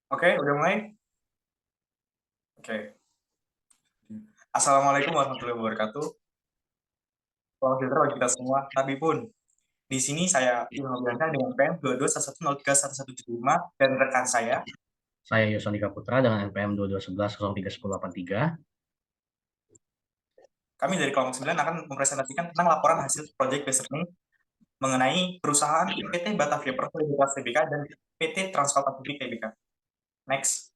Oke, udah mulai? Oke. Assalamualaikum warahmatullahi wabarakatuh. Salam sejahtera bagi kita semua. Tapi pun, di sini saya Ilham Nobriansyah dengan PM 2211031175 dan rekan saya. Saya Yosandika Putra dengan NPM 2211031083. Kami dari kelompok 9 akan mempresentasikan tentang laporan hasil Project Based Learning mengenai perusahaan PT Batavia Persero Tbk dan PT Transcorp Pacific Tbk. Next.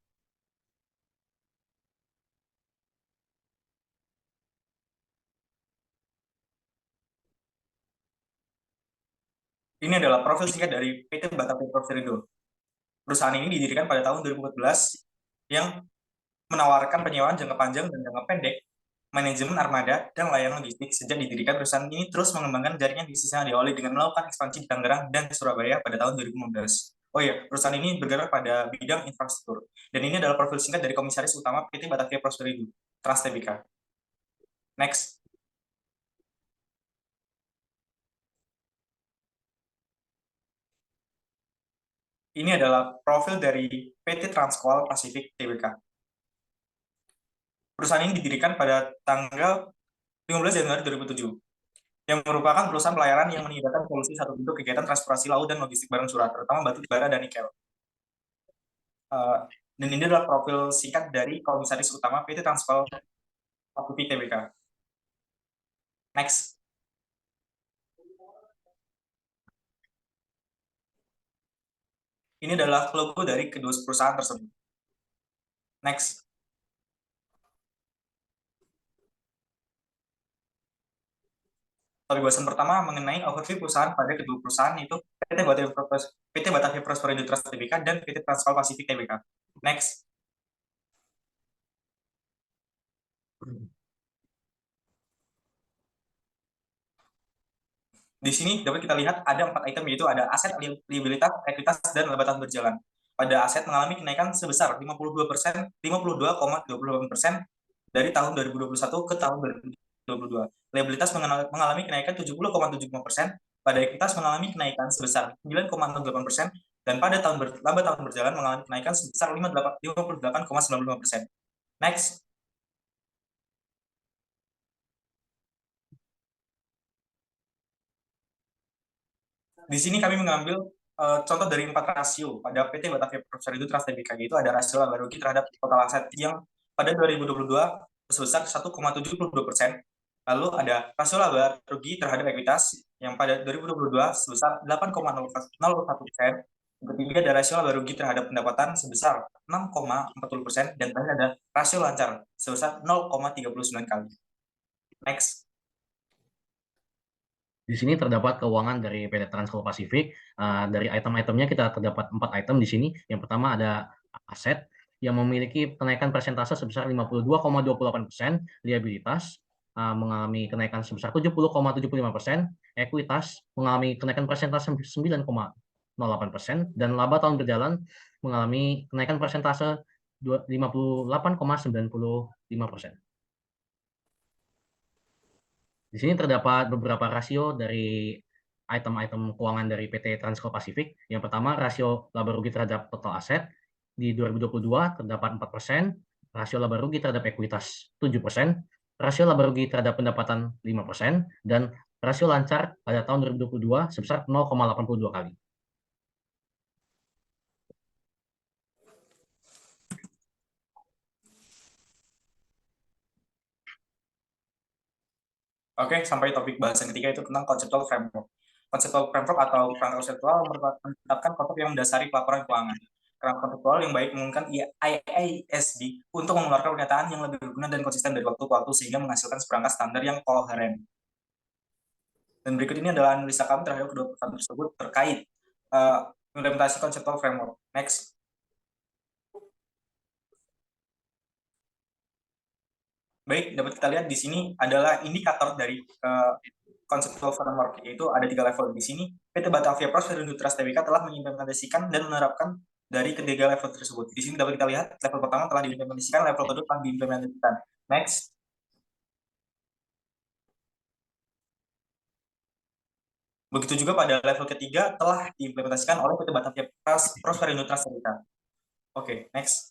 Ini adalah profil singkat dari PT Batavia Persero. Perusahaan ini didirikan pada tahun 2014 yang menawarkan penyewaan jangka panjang dan jangka pendek, manajemen armada, dan layanan logistik. Sejak didirikan, perusahaan ini terus mengembangkan jaringan bisnisnya diawali dengan melakukan ekspansi di Tangerang dan Surabaya pada tahun 2015. Oh iya, perusahaan ini bergerak pada bidang infrastruktur. Dan ini adalah profil singkat dari Komisaris Utama PT Batavia Prosperindo, Trans Tbk. Next. Ini adalah profil dari PT Transcoal Pacific Tbk. Perusahaan ini didirikan pada tanggal 15 Januari 2007, yang merupakan perusahaan pelayaran yang menyediakan solusi satu pintu kegiatan transportasi laut dan logistik barang surut, terutama batu bara dan nikel. Dan ini adalah profil singkat dari Komisaris Utama PT Transcoal Pacific Tbk. Next. Ini adalah logo dari kedua perusahaan tersebut. Next. Pembahasan pertama mengenai overview perusahaan pada kedua perusahaan itu PT Batavia Prosperindo Trust Tbk dan PT Transcoal Pacific Tbk. Next. Di sini dapat kita lihat ada 4 item, yaitu ada aset, liabilitas, ekuitas, dan laba tahun berjalan. Pada aset mengalami kenaikan sebesar 52%, 52,28% dari tahun 2021 ke tahun 2022. Liabilitas mengalami kenaikan 70,75%, pada ekuitas mengalami kenaikan sebesar 9,68%, dan pada laba tahun berjalan mengalami kenaikan sebesar 58,95%. Next. Di sini kami mengambil contoh dari 4 rasio pada PT Batavia Persero Trust Tbk, yaitu ada rasio laba rugi terhadap total aset yang pada 2022 sebesar 1,72%. Lalu ada rasio laba rugi terhadap ekuitas yang pada 2022 sebesar 8,01%. Ketiga ada rasio laba rugi terhadap pendapatan sebesar 6,40%, dan terakhir ada rasio lancar sebesar 0,39 kali. Next. Di sini terdapat keuangan dari PT Transcorp Pacific. Dari item-itemnya kita terdapat 4 item di sini. Yang pertama ada aset yang memiliki kenaikan persentase sebesar 52,28%, liabilitas mengalami kenaikan sebesar 70,75%, ekuitas mengalami kenaikan persentase 9,08%, dan laba tahun berjalan mengalami kenaikan persentase 58,95%. Di sini terdapat beberapa rasio dari item-item keuangan dari PT Transcorp Pacific. Yang pertama, rasio laba rugi terhadap total aset di 2022 terdapat 4%, rasio laba rugi terhadap ekuitas 7%, rasio laba rugi terhadap pendapatan 5%, dan rasio lancar pada tahun 2022 sebesar 0,82 kali. Oke, sampai topik bahasan ketiga, itu tentang conceptual framework. Conceptual framework atau kerangka konseptual menetapkan konsep yang mendasari pelaporan keuangan. Kerangka konseptual yang baik memungkinkan IASB untuk mengeluarkan pernyataan yang lebih berguna dan konsisten dari waktu ke waktu sehingga menghasilkan seperangkat standar yang koheren. Dan berikut ini adalah analisa kami terhadap kedua perusahaan tersebut terkait implementasi conceptual framework. Next. Baik, dapat kita lihat di sini adalah indikator dari conceptual framework, yaitu ada 3 level. Di sini PT Batavia Prosper Trust Tbk telah mengimplementasikan dan menerapkan dari ketiga level tersebut. Di sini dapat kita lihat level pertama telah diimplementasikan, level kedua telah diimplementasikan. Next. Begitu juga pada level ketiga telah diimplementasikan oleh PT Batavia Prosper Trust Tbk. Oke, next.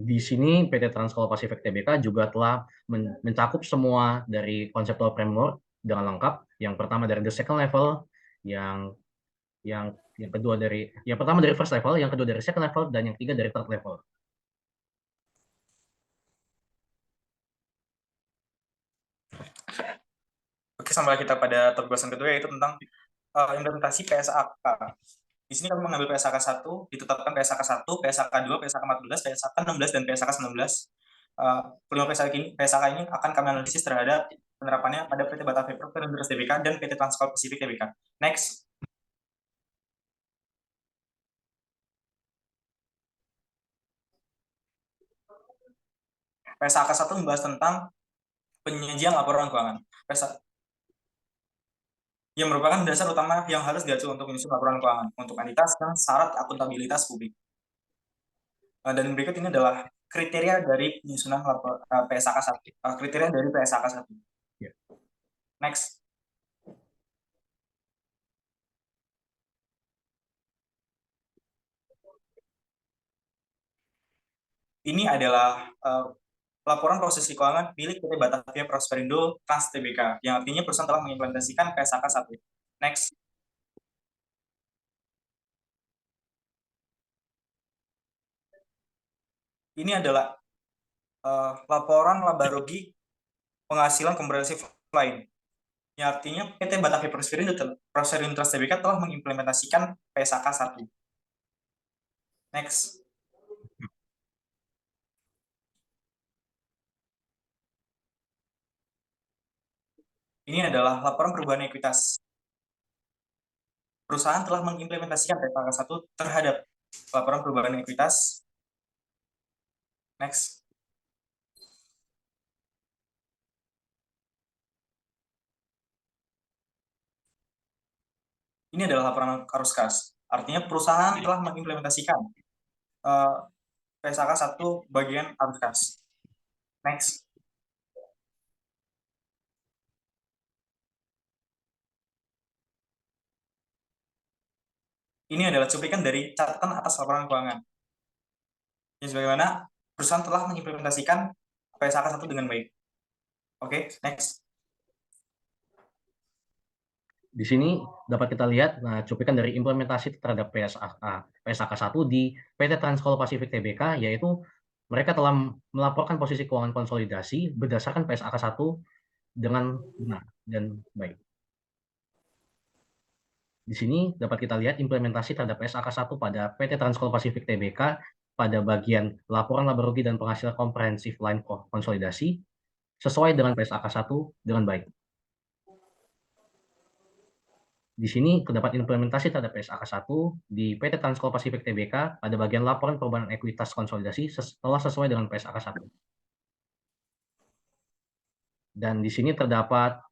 Di sini PT Transcol Pacific Tbk juga telah mencakup semua dari conceptual framework dengan lengkap. Yang pertama dari the second level, yang yang kedua dari yang pertama dari first level, yang kedua dari second level, dan yang ketiga dari third level. Oke, sampai kita pada topik bahasan kedua, yaitu tentang implementasi PSAK. Di sini kami mengambil PSAK 1, ditetapkan PSAK 1, PSAK 2, PSAK 14, PSAK 16, dan PSAK 19. Kelima PSAK ini akan kami analisis terhadap penerapannya pada PT Batavia Petrochemical Tbk dan PT Transcorp Pacific Tbk. Next. PSAK 1 membahas tentang penyajian laporan keuangan. Yang merupakan dasar utama yang harus diacu untuk menyusun laporan keuangan untuk entitas dan syarat akuntabilitas publik. Dan berikut ini adalah kriteria dari penyusunan PSAK 1. Kriteria dari PSAK 1. Next. Ini adalah laporan proses keuangan milik PT Batavia Prosperindo Trans Tbk, yang artinya perusahaan telah mengimplementasikan PSAK 1. Next. Ini adalah laporan laba rugi penghasilan komprehensif lain, yang artinya PT Batavia Prosperindo Trans Tbk telah mengimplementasikan PSAK 1. Next. Ini adalah laporan perubahan ekuitas. Perusahaan telah mengimplementasikan PSAK 1 terhadap laporan perubahan ekuitas. Next. Ini adalah laporan arus kas. Artinya perusahaan telah mengimplementasikan PSAK 1 bagian arus kas. Next. Ini adalah cuplikan dari catatan atas laporan keuangan. Yang sebagaimana perusahaan telah mengimplementasikan PSAK 1 dengan baik. Oke, next. Di sini dapat kita lihat cuplikan dari implementasi terhadap PSAK 1 di PT Transcol Pacific Tbk, yaitu mereka telah melaporkan posisi keuangan konsolidasi berdasarkan PSAK 1 dengan benar dan baik. Di sini dapat kita lihat implementasi terhadap PSAK 1 pada PT Transcol Pacific Tbk pada bagian laporan laba rugi dan penghasilan komprehensif lain konsolidasi sesuai dengan PSAK 1 dengan baik. Di sini terdapat implementasi terhadap PSAK 1 di PT Transcol Pacific Tbk pada bagian laporan perubahan ekuitas konsolidasi telah sesuai dengan PSAK 1. Dan di sini terdapat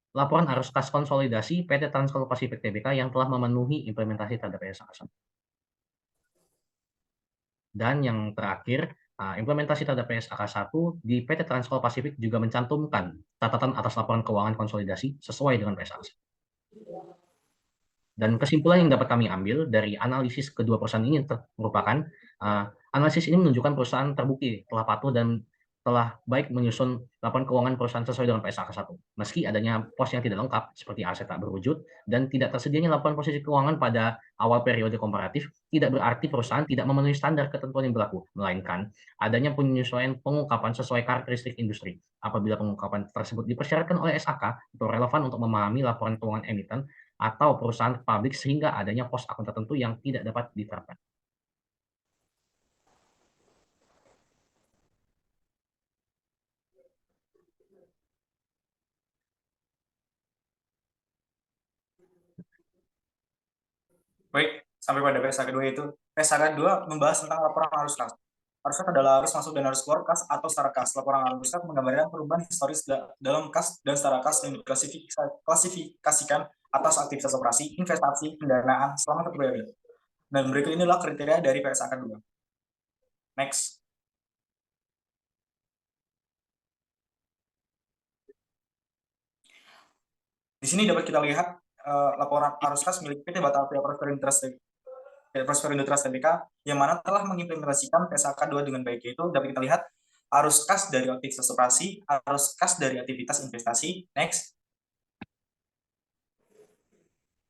laporan arus kas konsolidasi PT Transcol Pacific Tbk yang telah memenuhi implementasi terhadap PSAK 1. Dan yang terakhir, implementasi terhadap PSAK 1 di PT Transcol Pacific juga mencantumkan catatan atas laporan keuangan konsolidasi sesuai dengan PSAK 1. Dan kesimpulan yang dapat kami ambil dari analisis kedua perusahaan ini merupakan analisis ini menunjukkan perusahaan terbukti telah patuh dan telah baik menyusun laporan keuangan perusahaan sesuai dengan PSAK 1. Meski adanya pos yang tidak lengkap seperti aset tak berwujud dan tidak tersedianya laporan posisi keuangan pada awal periode komparatif, tidak berarti perusahaan tidak memenuhi standar ketentuan yang berlaku, melainkan adanya penyesuaian pengungkapan sesuai karakteristik industri. Apabila pengungkapan tersebut dipersyaratkan oleh SAK atau relevan untuk memahami laporan keuangan emiten atau perusahaan publik sehingga adanya pos akun tertentu yang tidak dapat diterapkan. Baik, sampai pada PSAK 2 itu. PSAK 2 membahas tentang laporan arus kas. Arus kas adalah arus masuk dan arus keluar kas atau secara kas. Laporan arus kas menggambarkan perubahan historis dalam kas dan secara kas yang diklasifikasikan atas aktivitas operasi, investasi, pendanaan selama satu periode. Dan berikut inilah kriteria dari PSAK 2. Next. Di sini dapat kita lihat laporan arus kas milik PT Batavia Prosperindo Prosperindo Trust Tbk yang mana telah mengimplementasikan PSAK 2 dengan baik, yaitu dapat kita lihat arus kas dari aktivitas operasi, arus kas dari aktivitas investasi, next,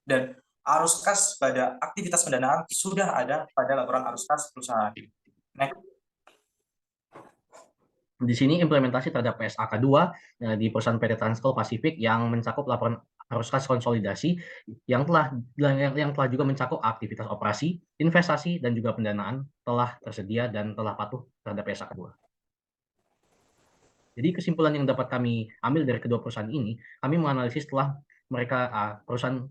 dan arus kas pada aktivitas pendanaan sudah ada pada laporan arus kas perusahaan. Next. Di sini implementasi terhadap PSAK 2 di perusahaan PT Transcoal Pacific yang mencakup laporan arus kas konsolidasi yang telah juga mencakup aktivitas operasi, investasi, dan juga pendanaan telah tersedia dan telah patuh terhadap PSAK 2. Jadi kesimpulan yang dapat kami ambil dari kedua perusahaan ini, kami menganalisis setelah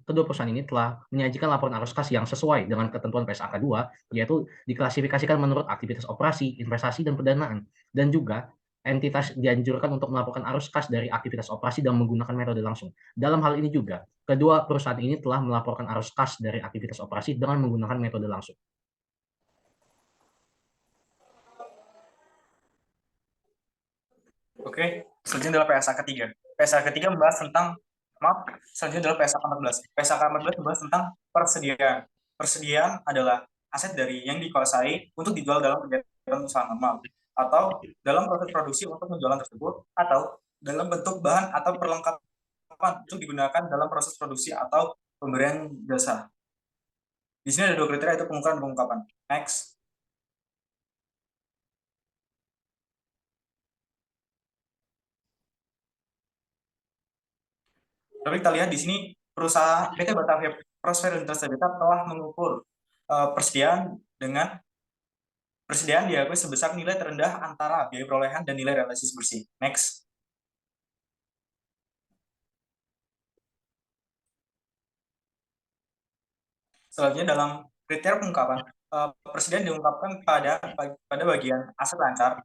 kedua perusahaan ini telah menyajikan laporan arus kas yang sesuai dengan ketentuan PSAK 2, yaitu diklasifikasikan menurut aktivitas operasi, investasi, dan pendanaan, dan juga entitas dianjurkan untuk melaporkan arus kas dari aktivitas operasi dan menggunakan metode langsung. Dalam hal ini juga, kedua perusahaan ini telah melaporkan arus kas dari aktivitas operasi dengan menggunakan metode langsung. Oke, selanjutnya adalah PSA ketiga. PSA ketiga membahas tentang, selanjutnya adalah PSA 14. PSA 14 membahas tentang persediaan. Persediaan adalah aset dari yang dikuasai untuk dijual dalam kegiatan usaha normal, atau dalam proses produksi untuk penjualan tersebut, atau dalam bentuk bahan atau perlengkapan untuk digunakan dalam proses produksi atau pemberian jasa. Di sini ada dua kriteria, yaitu pengukuran dan pengungkapan. Next. Tapi kita lihat di sini perusahaan PT Batavia Prosper Tbk telah mengukur persediaan dengan persediaan diakui sebesar nilai terendah antara biaya perolehan dan nilai realisasi bersih. Next. Selanjutnya dalam kriteria pengungkapan, persediaan diungkapkan pada bagian aset lancar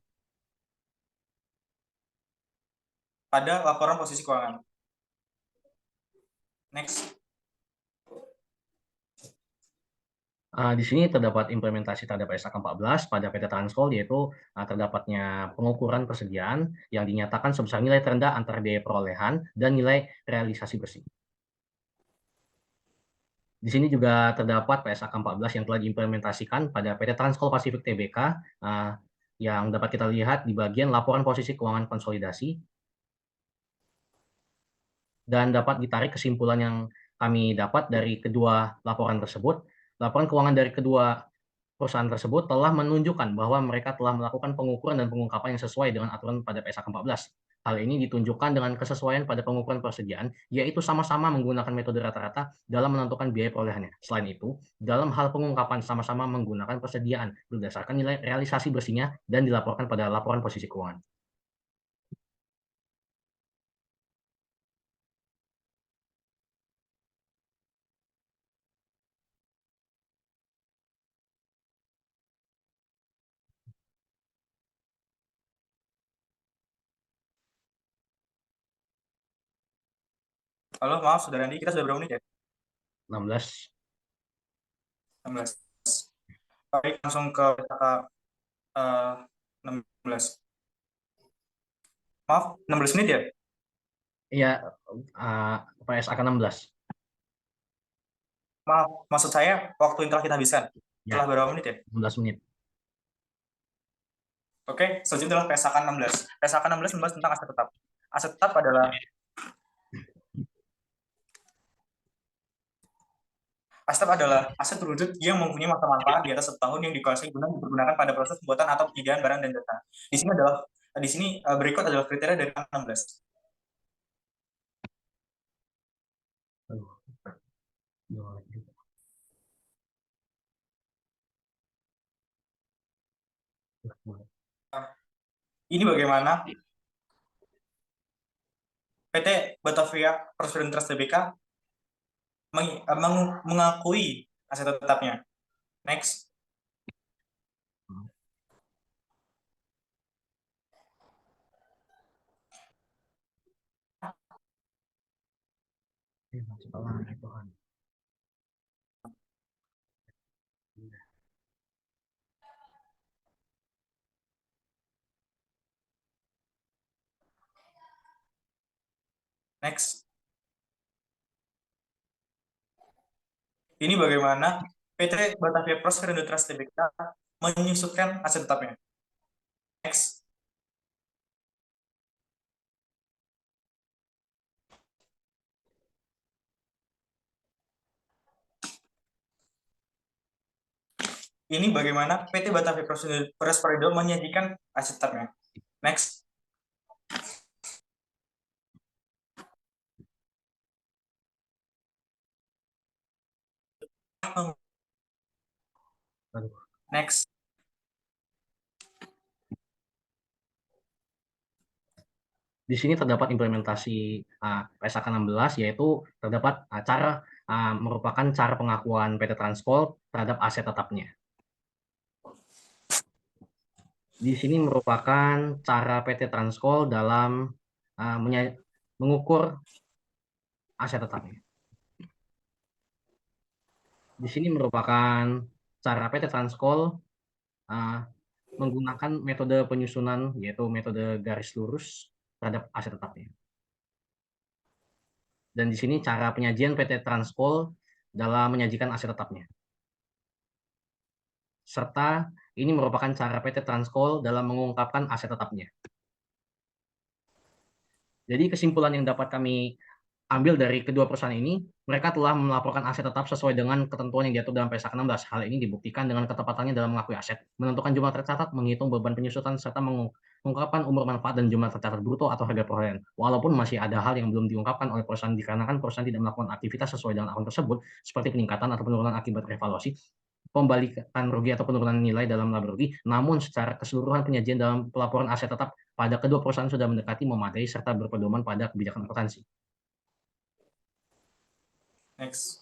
pada laporan posisi keuangan. Next. Di sini terdapat implementasi terhadap PSAK 14 pada PT Transcoal, yaitu terdapatnya pengukuran persediaan yang dinyatakan sebesar nilai terendah antara biaya perolehan dan nilai realisasi bersih. Di sini juga terdapat PSAK 14 yang telah diimplementasikan pada PT Transcoal Pacific Tbk yang dapat kita lihat di bagian laporan posisi keuangan konsolidasi, dan dapat ditarik kesimpulan yang kami dapat dari kedua laporan tersebut. Laporan keuangan dari kedua perusahaan tersebut telah menunjukkan bahwa mereka telah melakukan pengukuran dan pengungkapan yang sesuai dengan aturan pada PSAK 14. Hal ini ditunjukkan dengan kesesuaian pada pengukuran persediaan, yaitu sama-sama menggunakan metode rata-rata dalam menentukan biaya perolehannya. Selain itu, dalam hal pengungkapan sama-sama menggunakan persediaan berdasarkan nilai realisasi bersihnya dan dilaporkan pada laporan posisi keuangan. Halo, maaf Saudara Andi, kita sudah berapa menit ya? 16. 16. Baik, langsung ke PSAK 16. Maaf, 16 menit ya? Iya, PSAK 16. Maaf, maksud saya waktu yang telah kita habiskan. Ya, Telah berapa menit ya? 16 menit. Oke, selanjutnya adalah PSAK 16. PSAK 16 membahas tentang aset tetap. Aset tetap adalah aset terwujud yang mempunyai masa manfaat di atas 1 tahun yang dikuasai guna dipergunakan pada proses pembuatan atau penyediaan barang dan jasa. Di sini berikut adalah kriteria dari 16. Ini bagaimana PT Batavia Prosperity Trust Tbk mengakui aset tetapnya. Next. Next. Ini bagaimana PT Batavia Prosperindo Trust Tbk menyusutkan aset tetapnya. Next. Ini bagaimana PT Batavia Prosperindo menyajikan aset tetapnya. Next. Next. Di sini terdapat implementasi PSAK 16, yaitu terdapat merupakan cara pengakuan PT Transport terhadap aset tetapnya. Di sini merupakan cara PT Transport dalam mengukur aset tetapnya. Di sini merupakan cara PT Transport menggunakan metode penyusunan, yaitu metode garis lurus terhadap aset tetapnya. Dan di sini cara penyajian PT Transport dalam menyajikan aset tetapnya. Serta ini merupakan cara PT Transport dalam mengungkapkan aset tetapnya. Jadi kesimpulan yang dapat kami ambil dari kedua perusahaan ini, mereka telah melaporkan aset tetap sesuai dengan ketentuan yang diatur dalam PSAK 16. Hal ini dibuktikan dengan ketepatannya dalam mengakui aset, menentukan jumlah tercatat, menghitung beban penyusutan, serta mengungkapkan umur manfaat dan jumlah tercatat bruto atau harga perolehan. Walaupun masih ada hal yang belum diungkapkan oleh perusahaan dikarenakan perusahaan tidak melakukan aktivitas sesuai dengan akun tersebut, seperti peningkatan atau penurunan akibat revaluasi, pembalikan rugi atau penurunan nilai dalam laba rugi, namun secara keseluruhan penyajian dalam pelaporan aset tetap pada kedua perusahaan sudah mendekati memadai serta berpedoman pada kebijakan akuntansi. Next.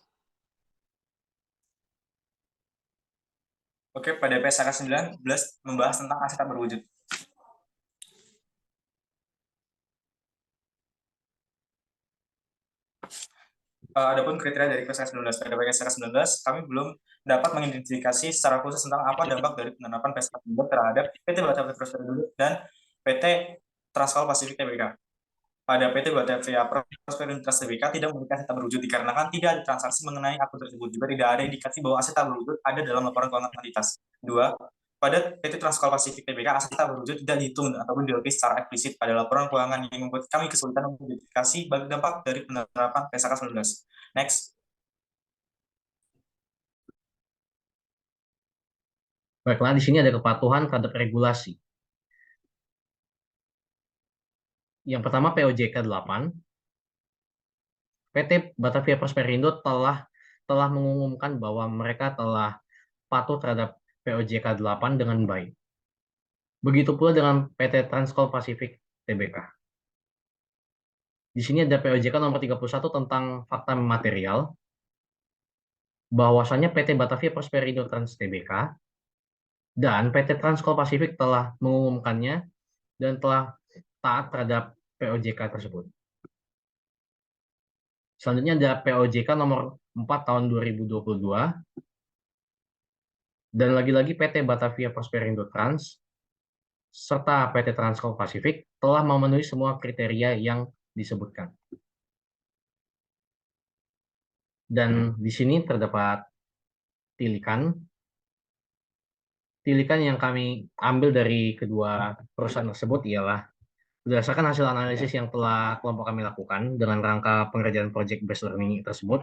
Oke, pada PSAK 19 membahas tentang aset tak berwujud. Adapun kriteria dari PSAK 19, pada PSAK 19 kami belum dapat mengidentifikasi secara khusus tentang apa dampak dari penerapan PSAK 19 terhadap PT Batavia Prosperindo dan PT Transkol Pasifik Tbk. Pada PT Batavia Prosperindo Trust Tbk tidak memiliki aset tak berwujud dikarenakan tidak ada transaksi mengenai akun tersebut. Juga tidak ada indikasi bahwa aset tak berwujud ada dalam laporan keuangan entitas. 2. Pada PT Transkol Pasifik Tbk, aset tak berwujud tidak dihitung ataupun dilukis secara eksplisit pada laporan keuangan yang membuat kami kesulitan mengidentifikasi dampak dari penerapan PSAK 19. Next. Baiklah, di sini ada kepatuhan terhadap regulasi. Yang pertama POJK 8, PT Batavia Prosperindo telah mengumumkan bahwa mereka telah patuh terhadap POJK 8 dengan baik. Begitu pula dengan PT Transkol Pasifik Tbk. Di sini ada POJK nomor 31 tentang fakta material, bahwasannya PT Batavia Prosperindo Trans Tbk dan PT Transkol Pasifik telah mengumumkannya dan telah taat terhadap POJK tersebut. Selanjutnya ada POJK nomor 4 tahun 2022 dan lagi-lagi PT Batavia Prosperindo Trans serta PT Transkol Pasifik telah memenuhi semua kriteria yang disebutkan. Dan di sini terdapat tilikan yang kami ambil dari kedua perusahaan tersebut ialah berdasarkan hasil analisis yang telah kelompok kami lakukan dengan rangka pengerjaan project based learning tersebut,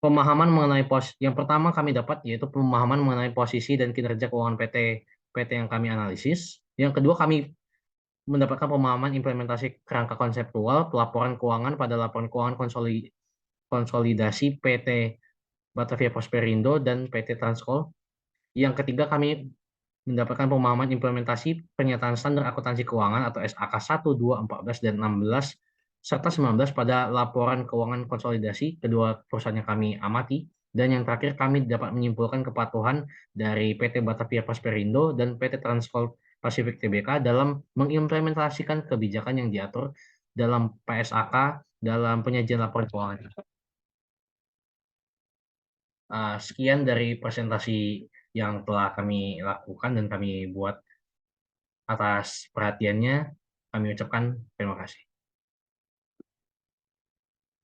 pemahaman mengenai yang pertama kami dapat yaitu pemahaman mengenai posisi dan kinerja keuangan PT yang kami analisis. Yang kedua, kami mendapatkan pemahaman implementasi kerangka konseptual pelaporan keuangan pada laporan keuangan konsolidasi PT Batavia Prosperindo dan PT Transkol. Yang ketiga, kami mendapatkan pemahaman implementasi pernyataan standar akuntansi keuangan atau SAK 1, 2, 14, dan 16 serta 19 pada laporan keuangan konsolidasi kedua perusahaan yang kami amati. Dan yang terakhir, kami dapat menyimpulkan kepatuhan dari PT Batavia Prosperindo dan PT Transkol Pasifik Tbk dalam mengimplementasikan kebijakan yang diatur dalam PSAK dalam penyajian laporan keuangan. Sekian dari presentasi yang telah kami lakukan dan kami buat. Atas perhatiannya, kami ucapkan terima kasih.